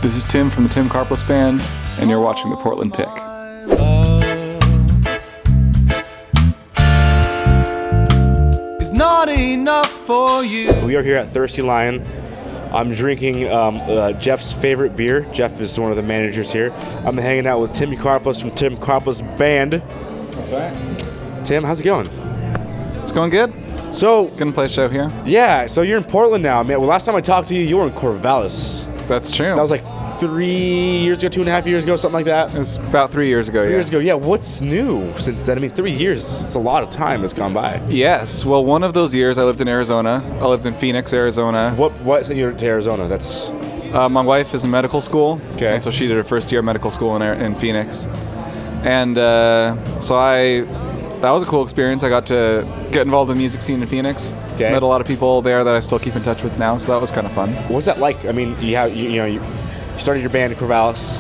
This is Tim from the Tim Karplus Band, and you're watching the Portland Pick. It's not enough for you. We are here at Thirsty Lion. I'm drinking Jeff's favorite beer. Jeff is one of the managers here. I'm hanging out with Tim Karplus from Tim Karplus Band. That's right. Tim, how's it going? It's going good. So, Gonna play a show here. yeah, so you're in Portland now. Man, well, last time I talked to you, you were in Corvallis. That's true. That was like 3 years ago, 2.5 years ago, something like that. It was about 3 years ago. 3 years ago, yeah. What's new since then? I mean, 3 years, it's a lot of time that's gone by. Yes. Well, one of those years I lived in Arizona. I lived in Phoenix, Arizona. What sent you to Arizona? That's... My wife is in medical school. Okay. And so she did her first year of medical school in Phoenix. And that was a cool experience. I got to get involved in the music scene in Phoenix. Okay. Met a lot of people there that I still keep in touch with now, so that was kind of fun. What was that like? I mean, you started your band in Corvallis.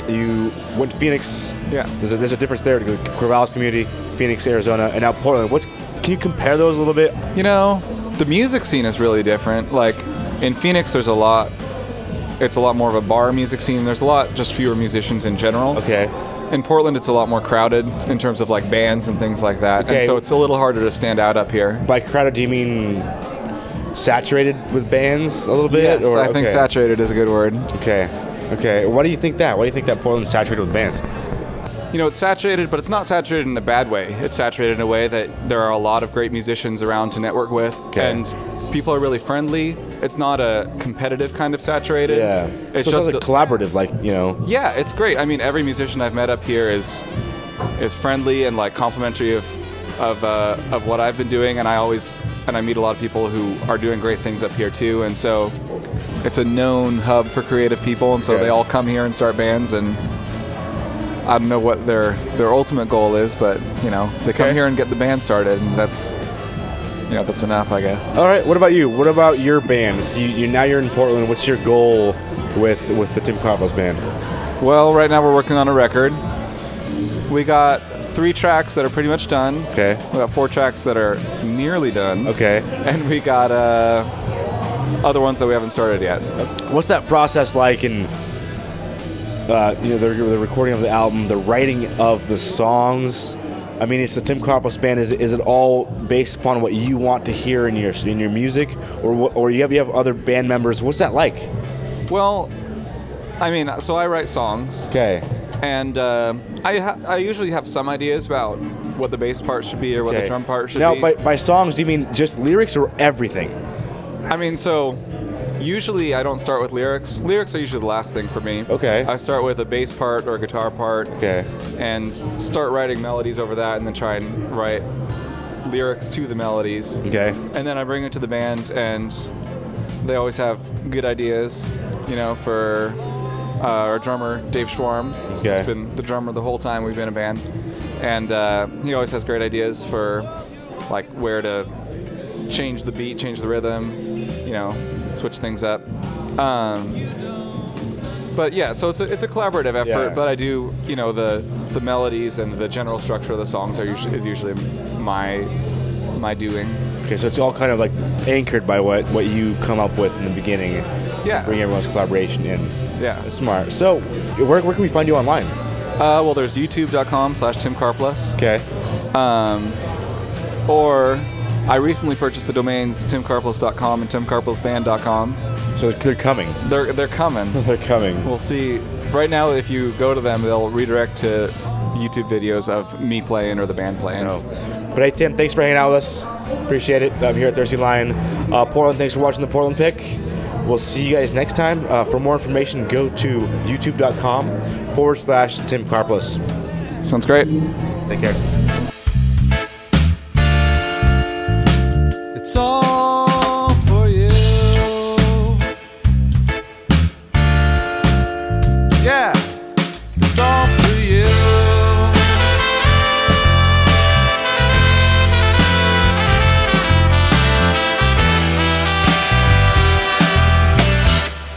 You went to Phoenix. Yeah. There's a difference there to go Corvallis community, Phoenix, Arizona, and now Portland. Can you compare those a little bit? You know, the music scene is really different. Like in Phoenix, it's a lot more of a bar music scene. There's a lot just fewer musicians in general. Okay. In Portland, it's a lot more crowded in terms of like bands and things like that. Okay. And so it's a little harder to stand out up here. By crowded, do you mean saturated with bands a little bit? Yes, I think saturated is a good word. Okay. Why do you think that? Why do you think that Portland's saturated with bands? You know, it's saturated, but it's not saturated in a bad way. It's saturated in a way that there are a lot of great musicians around to network with, and people are really friendly. It's not a competitive kind of saturated. Yeah. It's so just like collaborative, like, Yeah, it's great. I mean, every musician I've met up here is friendly and like complimentary of what I've been doing, and I meet a lot of people who are doing great things up here too, and so it's a known hub for creative people, and so they all come here and start bands, and I don't know what their ultimate goal is, but they come here and get the band started, and that's enough, I guess. All right. What about you? What about your bands? Now you're in Portland. What's your goal with the Tim Karplus Band? Well, right now we're working on a record. We got 3 tracks that are pretty much done. Okay. We got 4 tracks that are nearly done. Okay. And we got other ones that we haven't started yet. What's that process like in the recording of the album, the writing of the songs? I mean, it's the Tim Karplus Band. Is it all based upon what you want to hear in your music, or you have other band members? What's that like? Well, I mean, so I write songs. Okay. And I usually have some ideas about what the bass part should be or what the drum part should be. Now, by songs, do you mean just lyrics or everything? I mean, so usually I don't start with lyrics. Lyrics are usually the last thing for me. Okay. I start with a bass part or a guitar part. Okay. And start writing melodies over that, and then try and write lyrics to the melodies. Okay. And then I bring it to the band, and they always have good ideas, for our drummer, Dave Schwarm. Okay. He's been the drummer the whole time we've been a band. And he always has great ideas for like where to change the beat, change the rhythm, switch things up. But yeah, so it's a collaborative effort. Yeah. But I do, the melodies and the general structure of the songs is usually my doing. Okay, so it's all kind of like anchored by what you come up with in the beginning. Yeah. Bring everyone's collaboration in. Yeah. That's smart. So, where can we find you online? Well, there's youtube.com/Tim Karplus. Okay. Or I recently purchased the domains timkarplus.com and timkarplusband.com. So they're coming. They're coming. They're coming. We'll see. Right now, if you go to them, they'll redirect to YouTube videos of me playing or the band playing. But hey, Tim, thanks for hanging out with us. Appreciate it. I'm here at Thirsty Lion. Portland, thanks for watching the Portland Pick. We'll see you guys next time. For more information, go to youtube.com/Tim Karplus. Sounds great. Take care.